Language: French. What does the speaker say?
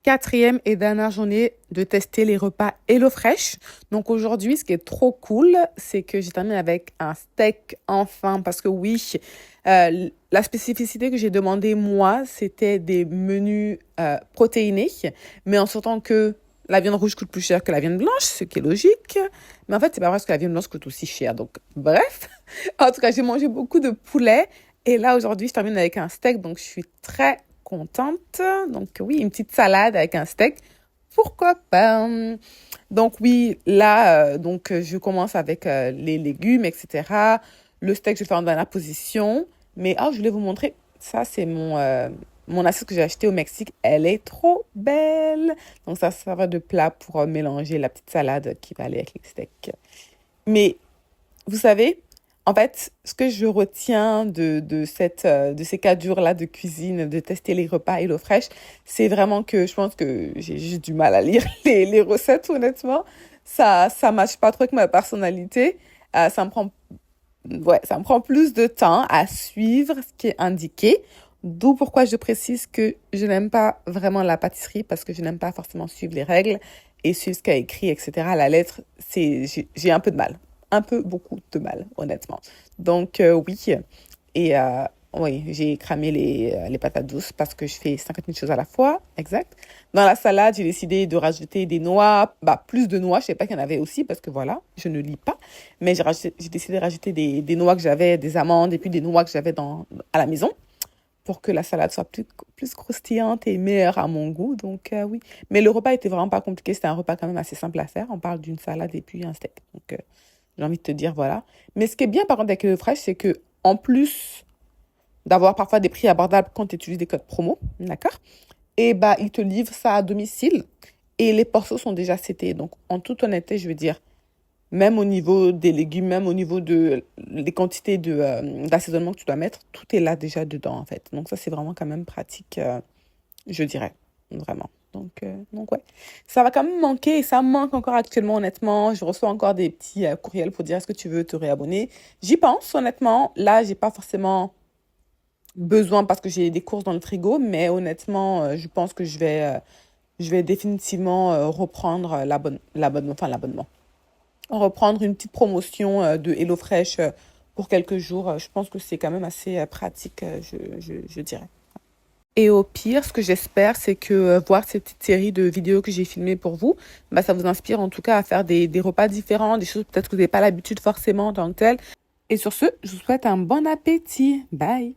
quatrième et dernière journée de tester les repas HelloFresh. Donc aujourd'hui, ce qui est trop cool, c'est que j'ai terminé avec un steak enfin. Parce que oui, la spécificité que j'ai demandé moi, c'était des menus protéinés. Mais en sortant que la viande rouge coûte plus cher que la viande blanche, ce qui est logique. Mais en fait, c'est pas vrai parce que la viande blanche coûte aussi cher. Donc bref, en tout cas, j'ai mangé beaucoup de poulet. Et là, aujourd'hui, je termine avec un steak. Donc je suis très contente. Donc oui, une petite salade avec un steak. Pourquoi pas? Donc oui, là, je commence avec les légumes, etc. Le steak, je fais en dernière position. Mais je voulais vous montrer. Ça, c'est mon assiette que j'ai achetée au Mexique. Elle est trop belle. Donc ça va de plat pour mélanger la petite salade qui va aller avec les steaks. Mais vous savez, en fait, ce que je retiens de ces 4 jours-là de cuisine, de tester les repas HelloFresh, c'est vraiment que je pense que j'ai juste du mal à lire les recettes, honnêtement. Ça matche pas trop avec ma personnalité. Ça me prend plus de temps à suivre ce qui est indiqué. D'où pourquoi je précise que je n'aime pas vraiment la pâtisserie parce que je n'aime pas forcément suivre les règles et suivre ce qu'il y a écrit, etc. À la lettre, j'ai un peu de mal. Un peu, beaucoup de mal, honnêtement. Donc, oui. Et oui, j'ai cramé les patates douces parce que je fais 50 000 choses à la fois. Exact. Dans la salade, j'ai décidé de rajouter des noix. Plus de noix. Je ne savais pas qu'il y en avait aussi parce que voilà, je ne lis pas. Mais j'ai décidé de rajouter des noix que j'avais, des amandes et puis des noix que j'avais à la maison pour que la salade soit plus croustillante et meilleure à mon goût. Donc, oui. Mais le repas était vraiment pas compliqué. C'était un repas quand même assez simple à faire. On parle d'une salade et puis un steak. Donc, j'ai envie de te dire, voilà. Mais ce qui est bien, par contre, avec HelloFresh, c'est que en plus d'avoir parfois des prix abordables quand tu utilises des codes promo, d'accord? Et ils te livrent ça à domicile et les portions sont déjà setées. Donc, en toute honnêteté, je veux dire, même au niveau des légumes, même au niveau des quantités d'assaisonnement que tu dois mettre, tout est là déjà dedans, en fait. Donc, ça, c'est vraiment quand même pratique, je dirais, vraiment. Donc ouais, ça va quand même manquer et ça me manque encore actuellement, honnêtement. Je reçois encore des petits courriels pour dire est-ce que tu veux te réabonner. J'y pense, honnêtement. Là, j'ai pas forcément besoin parce que j'ai des courses dans le frigo, mais honnêtement, je pense que je vais définitivement reprendre l'abonnement. Reprendre une petite promotion de HelloFresh pour quelques jours. Je pense que c'est quand même assez pratique, je dirais. Et au pire, ce que j'espère, c'est que voir cette petite série de vidéos que j'ai filmées pour vous, ça vous inspire en tout cas à faire des repas différents, des choses peut-être que vous n'avez pas l'habitude forcément en tant que tel. Et sur ce, je vous souhaite un bon appétit. Bye!